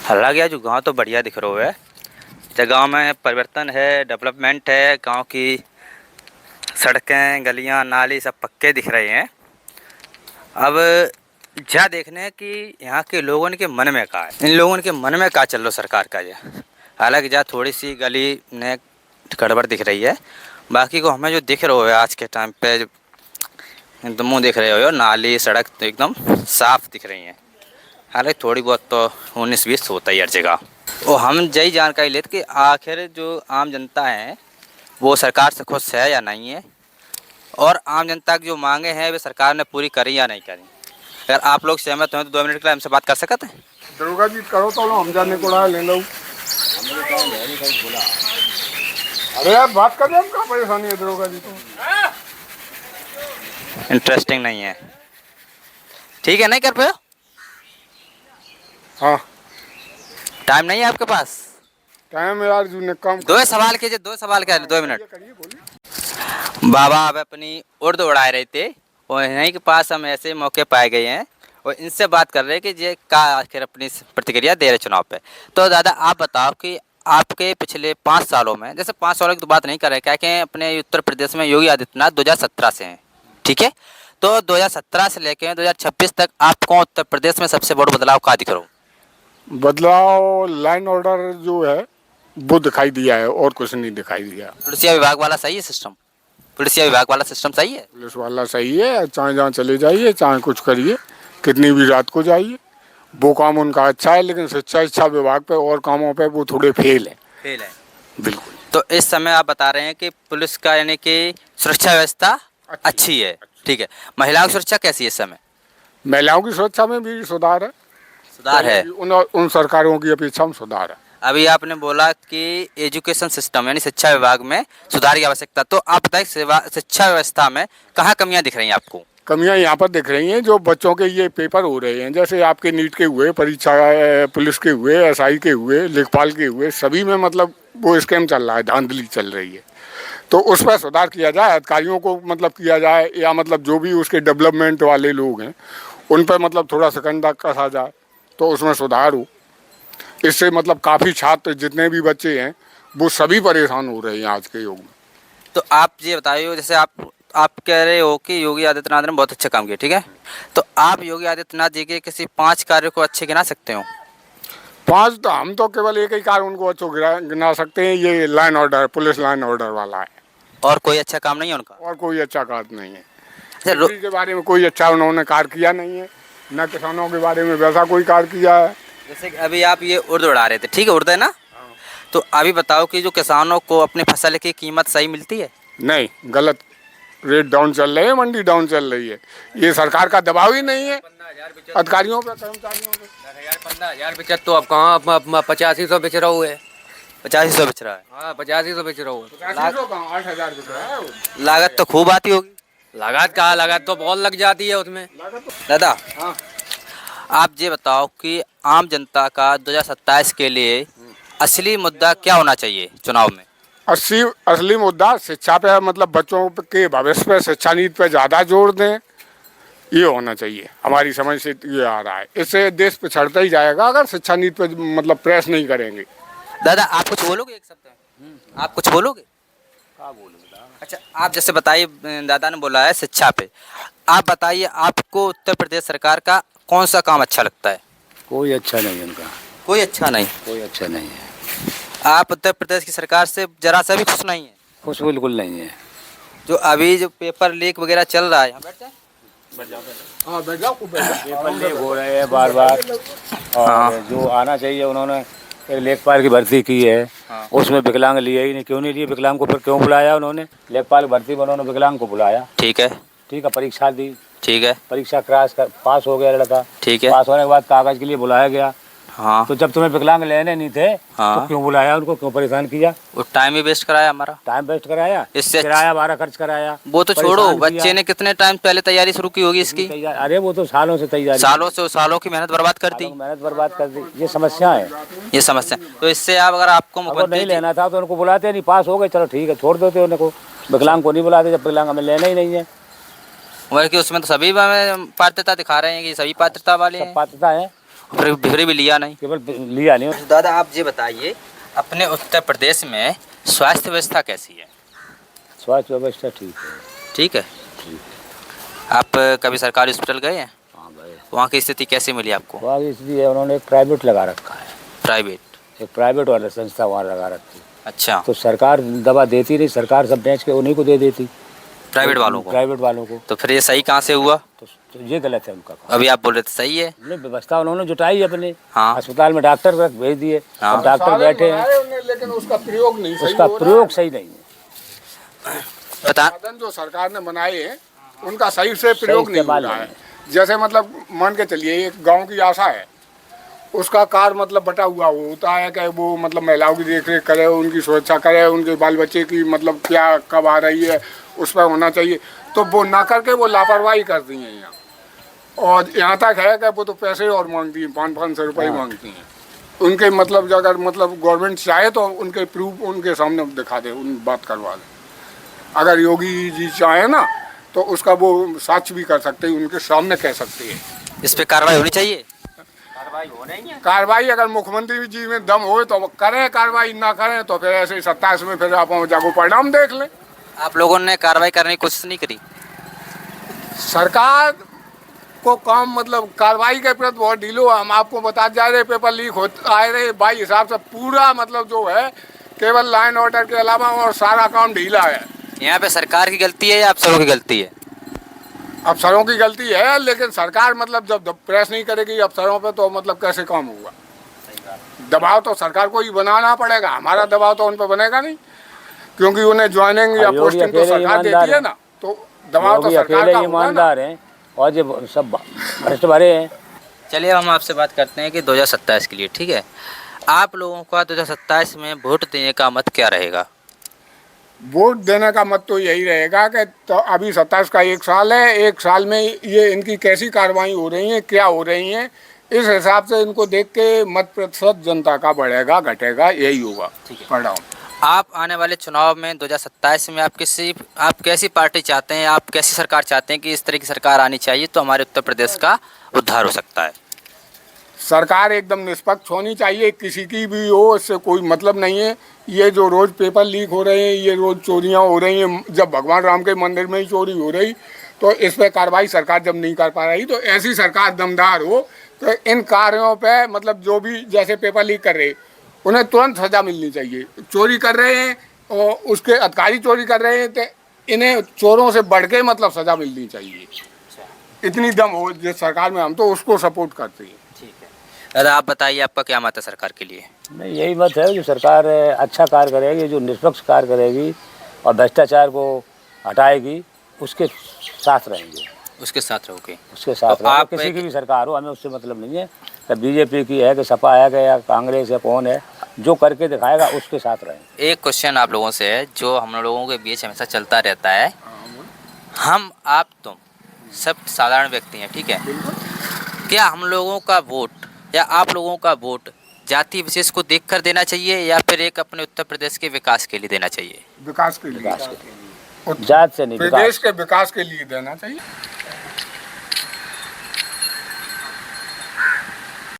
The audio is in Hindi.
हालांकि आज गांव तो बढ़िया दिख रहा है। तो गांव में परिवर्तन है, डेवलपमेंट है। गांव की सड़कें, गलियां, नाली सब पक्के दिख रहे हैं। अब जा देखने हैं कि यहाँ के लोगों के मन में क्या है, इन लोगों के मन में क्या चल रहा सरकार का। ये हालांकि जहाँ थोड़ी सी गली ने गड़बड़ दिख रही है, बाकी को हमें जो दिख रहा है आज के टाइम पे एकदम मुँह दिख रहे हो, नाली सड़क तो एकदम साफ दिख रही हैं। हालांकि थोड़ी बहुत तो 19-20 होता ही हर जगह। और हम यही जानकारी लेते कि आखिर जो आम जनता है वो सरकार से खुश है या नहीं है, और आम जनता की जो मांगे हैं वे सरकार ने पूरी करी या नहीं करी। अगर आप लोग सहमत हो तो 2 मिनट के लिए हमसे बात कर सकते हैं। दरोगा जी करो तो हम जाने को रहा ले लो। अरे यार बात कर हम क्या परेशानी है दरोगा जी तो। इंटरेस्टिंग नहीं है, ठीक है, नहीं कर पाए। हाँ टाइम नहीं है आपके पास? टाइम यार जो ने काम 2 सवाल कीजिए, 2 सवाल क्या 2 मिनट। बाबा अब अपनी उर्दू उड़ा रहे थे और यहीं के पास हम ऐसे मौके पाए गए हैं और इनसे बात कर रहे हैं कि ये क्या आखिर अपनी प्रतिक्रिया दे रहे चुनाव पे। तो दादा आप बताओ कि आपके पिछले 5 सालों में, जैसे 5 सालों की तो बात नहीं कर रहे, क्या कि अपने उत्तर प्रदेश में योगी आदित्यनाथ 2017 से हैं, ठीक है। तो 2017 से लेकर 2026 तक आपको उत्तर प्रदेश में सबसे बड़ा बदलाव क्या दिख रहा हो? बदलाव लाइन ऑर्डर जो है वो दिखाई दिया है और कुछ नहीं दिखाई दिया। पुलिसिया विभाग वाला सही है सिस्टम? पुलिसिया विभाग वाला सिस्टम सही है? पुलिस वाला सही है, चाहे जहाँ चले जाइए, चाहे कुछ करिए, कितनी भी रात को जाइए, वो काम उनका अच्छा है। लेकिन शिक्षा विभाग पे और कामों पे वो थोड़े फेल है। फेल है, बिल्कुल। तो इस समय आप बता रहे हैं कि पुलिस का यानी कि सुरक्षा व्यवस्था अच्छी है, ठीक है। महिलाओं की सुरक्षा कैसी है इस समय? महिलाओं की सुरक्षा में भी सुधार है। सुधार है। उन सरकारों की अपेक्षा में सुधार है। अभी आपने बोला कि एजुकेशन सिस्टम यानी शिक्षा विभाग में सुधार की आवश्यकता, तो आप बताइए शिक्षा व्यवस्था में कहाँ कमियां दिख रही हैं आपको? कमियां यहाँ पर दिख रही हैं, जो बच्चों के ये पेपर हो रहे हैं, जैसे आपके नीट के हुए परीक्षा, पुलिस के हुए, एसआई के हुए, लेखपाल के हुए, सभी में मतलब वो स्कैम चल रहा है, धांधली चल रही है। तो उस पर सुधार किया जाए, अधिकारियों को मतलब किया जाए, या मतलब जो भी उसके डेवलपमेंट वाले लोग हैं उन पर मतलब थोड़ा सिकंजा कसा जाए तो उसमें सुधार हो। इससे मतलब काफ़ी छात्र जितने भी बच्चे हैं वो सभी परेशान हो रहे हैं आज के युग में। तो आप ये बताइए, जैसे आप कह रहे हो कि योगी आदित्यनाथ ने बहुत अच्छा काम किया, ठीक है, तो आप योगी आदित्यनाथ जी के किसी 5 कार्यों को अच्छे गिना सकते हो? 5 तो हम तो केवल एक ही कार्य उनको अच्छो गिना सकते हैं, ये line order, police line order वाला है। और कोई अच्छा काम नहीं है उनका? और कोई अच्छा कार्य नहीं है। अच्छा, खेती के बारे में कोई अच्छा उन्होंने कार्य किया नहीं है, न किसानों के बारे में वैसा कोई कार्य किया है। जैसे अभी आप ये उर्दू उड़ा रहे थे, ठीक है, उड़ता है ना, तो अभी बताओ कि जो किसानों को अपनी फसल की कीमत सही मिलती है? नहीं, गलत रेट डाउन चल रहे हैं, मंडी डाउन चल रही है। ये सरकार का दबाव ही नहीं है अधिकारियों पे, कर्मचारियों पे। 15,000 बेचा तो अब कहाँ 8500 बेच रहा है। 8500 बेच रहा है? हाँ 8500 बेच रहा हूँ। 8,000 बिक रहा है। लागत तो खूब आती होगी? लागत कहाँ, लागत तो बहुत लग जाती है उसमें। दादा हाँ। आप ये बताओ कि आम जनता का 2027 के लिए असली मुद्दा क्या होना चाहिए चुनाव में? असली मुद्दा शिक्षा पे, मतलब बच्चों के भविष्य पे, शिक्षा नीति पे ज़्यादा जोर दें, ये होना चाहिए। हमारी समझ से ये आ रहा है। इससे देश पिछड़ता ही जाएगा अगर शिक्षा नीति पे मतलब प्रेस नहीं करेंगे। दादा आप कुछ बोलोगे एक शब्द? आप कुछ बोलोगे? क्या बोलूँ? अच्छा, आप जैसे बताइए, दादा ने बोला है शिक्षा पे, आप बताइए आपको उत्तर प्रदेश सरकार का कौन सा काम अच्छा लगता है? कोई अच्छा नहीं उनका, कोई अच्छा नहीं? कोई अच्छा नहीं है। आप उत्तर प्रदेश की सरकार से जरा सा भी खुश नहीं है? खुश बिल्कुल नहीं है। जो अभी जो पेपर लीक वगैरह चल रहा है, हाँ बैठ जाओ। पेपर लीक हो रहे हैं बार बार, और हाँ। जो आना चाहिए उन्होंने एक लेखपाल की भर्ती की है। हाँ। उसमें विकलांग लिए ही नहीं, क्यों नहीं लिए विकलांग को? फिर क्यों बुलाया उन्होंने? लेखपाल की भर्ती में उन्होंने विकलांग को बुलाया, ठीक है, ठीक है, परीक्षा दी, ठीक है, परीक्षा क्रैश कर पास हो गया लड़का, ठीक है, पास होने के बाद कागज के लिए बुलाया गया। हाँ, तो जब तुम्हें विकलांग लेने नहीं थे हाँ। तो क्यों बुलाया उनको, क्यों परेशान किया? वो टाइम ही वेस्ट कराया हमारा। टाइम वेस्ट कराया, इससे किराया भाड़ा खर्च कराया। वो तो छोड़ो, परेशान बच्चे किया। ने कितने टाइम पहले तैयारी शुरू की होगी इसकी? अरे वो तो सालों से तैयारी, सालों की मेहनत बर्बाद कर दी। मेहनत बर्बाद कर दी। ये समस्या है। ये समस्या, तो इससे आप अगर आपको अगर मुख्यमंत्री नहीं लेना था तो उनको बुलाते नहीं, पास हो गए चलो ठीक है, छोड़ देते उनको। विकलांग को नहीं बुलाते जब विकलांग हमें लेना ही नहीं है। बल्कि उसमें तो सभी हमें पात्रता दिखा रहे हैं कि सभी पात्रता वाले सब हैं। पात्रता है, फिर भी लिया नहीं। केवल लिया नहीं। तो दादा आप ये बताइए, अपने उत्तर प्रदेश में स्वास्थ्य व्यवस्था कैसी है? स्वास्थ्य व्यवस्था ठीक है। ठीक है। आप कभी सरकारी हॉस्पिटल गए हैं? हाँ भाई, वहाँ की स्थिति कैसी मिली आपको? वहाँ इसलिए उन्होंने एक प्राइवेट लगा रखा है, प्राइवेट? एक प्राइवेट वाला संस्था वहाँ लगा रखी। अच्छा, तो सरकार दवा देती नहीं, सरकार सब बेच के उन्हीं को दे देती, प्राइवेट वालों को। प्राइवेट वालों को। तो फिर ये सही कहाँ से हुआ? तो ये गलत है उनका काम। अभी आप बोल रहे थे सही है। नहीं, व्यवस्था उन्होंने जुटाई अपने। हाँ। अस्पताल में डॉक्टर रख भेज दिए, हाँ। अब डॉक्टर बैठे हैं, लेकिन उसका प्रयोग नहीं सही उसका हो रहा प्रयोग है। सही नहीं है। बता, साधन जो सरकार ने बनाए हैं उनका सही से प्रयोग नहीं हो इस्तेमाल रहा नहीं है। जैसे मतलब मान के चलिए एक गांव की आशा है, उसका कार्य मतलब बटा हुआ होता है कि वो मतलब महिलाओं की देख रेख करे, उनकी सुरक्षा करे, उनके बाल बच्चे की मतलब क्या कब आ रही है उस पर होना चाहिए। तो वो ना करके वो लापरवाही करती हैं यहाँ, और यहाँ तक है कि वो तो पैसे और मांगती हैं, 500 रुपये मांगती हैं। उनके मतलब अगर मतलब गवर्नमेंट चाहे तो उनके प्रूफ उनके सामने दिखा दे, उन बात करवा दे। अगर योगी जी चाहे ना तो उसका वो साक्ष्य भी कर सकते हैं, उनके सामने कह सकते हैं। इस पे कार्रवाई होनी चाहिए। कार्रवाई अगर मुख्यमंत्री जी में दम हो तो वो करें कार्रवाई, ना करें तो फिर ऐसे 27 में फिर आप जाको परिणाम देख लें। आप लोगों ने कार्रवाई करने की कोशिश नहीं करी? सरकार को काम मतलब कार्रवाई के प्रति बहुत ढीलो। हम आपको बता जा रहे पेपर लीक हो आए रहे भाई, हिसाब से पूरा मतलब जो है केवल लाइन ऑर्डर के अलावा और सारा काम ढीला है। यहाँ पे सरकार की गलती है या अफसरों की गलती है? अफसरों की गलती है, लेकिन सरकार मतलब जब प्रेस नहीं करेगी अफसरों पे तो मतलब कैसे काम होगा? दबाव तो सरकार को ही बनाना पड़ेगा, हमारा दबाव तो उन पर बनेगा नहीं, क्योंकि उन्हें ज्वाइनिंग या योगी पोस्टिंग तो अकेले सरकार देती ईमानदार है ना, तो दबाव तो योगी सरकार अकेले का होगा ना। ईमानदार हैं और ये सब भ्रष्ट भरे हैं। चलिए हम आपसे बात करते हैं कि 2027 के लिए, ठीक है, आप लोगों का 2027 में वोट देने का मत क्या रहेगा? वोट देने का मत तो यही रहेगा कि तो अभी 27 का 1 साल है, 1 साल में ये इनकी कैसी कार्रवाई हो रही है, क्या हो रही है, इस हिसाब से इनको देख के मत प्रतिशत जनता का बढ़ेगा घटेगा, यही होगा परिणाम। आप आने वाले चुनाव में 2027 में आप कैसी पार्टी चाहते हैं, आप कैसी सरकार चाहते हैं कि इस तरह की सरकार आनी चाहिए तो हमारे उत्तर प्रदेश का उद्धार हो सकता है? सरकार एकदम निष्पक्ष होनी चाहिए, किसी की भी हो, इससे कोई मतलब नहीं है। ये जो रोज़ पेपर लीक हो रहे हैं, ये रोज़ चोरियां हो रही हैं, जब भगवान राम के मंदिर में ही चोरी हो रही तो इस पर कार्रवाई सरकार जब नहीं कर पा रही तो ऐसी सरकार दमदार हो तो इन कार्यों पे मतलब जो भी जैसे पेपर लीक कर रहे उन्हें तुरंत सजा मिलनी चाहिए। चोरी कर रहे हैं और उसके अधिकारी चोरी कर रहे हैं तो इन्हें चोरों से बढ़ के मतलब सजा मिलनी चाहिए। इतनी दम हो जिस सरकार में, हम तो उसको सपोर्ट करते हैं। ठीक है दादा, आप बताइए आपका क्या मत है सरकार के लिए? नहीं, यही मत है जो सरकार अच्छा कार्य करेगी, जो निष्पक्ष कार्य करेगी और भ्रष्टाचार को हटाएगी, उसके साथ रहेंगे। उसके साथ रहोगे? उसके साथ तो रहेंगे। आप किसी की भी सरकार हो, हमें उससे मतलब नहीं है कि बीजेपी की है कि सपा है कि या कांग्रेस है, कौन है, जो करके दिखाएगा उसके साथ रहेंगे। एक क्वेश्चन आप लोगों से है जो हम लोगों के बीच हमेशा चलता रहता है। हम, आप, तुम सब साधारण व्यक्ति हैं, ठीक है, क्या हम लोगों का वोट या आप लोगों का वोट जाति विशेष को देखकर देना चाहिए या फिर एक अपने उत्तर प्रदेश के विकास के लिए देना चाहिए? विकास के लिए, जात से नहीं, प्रदेश के विकास के लिए देना चाहिए।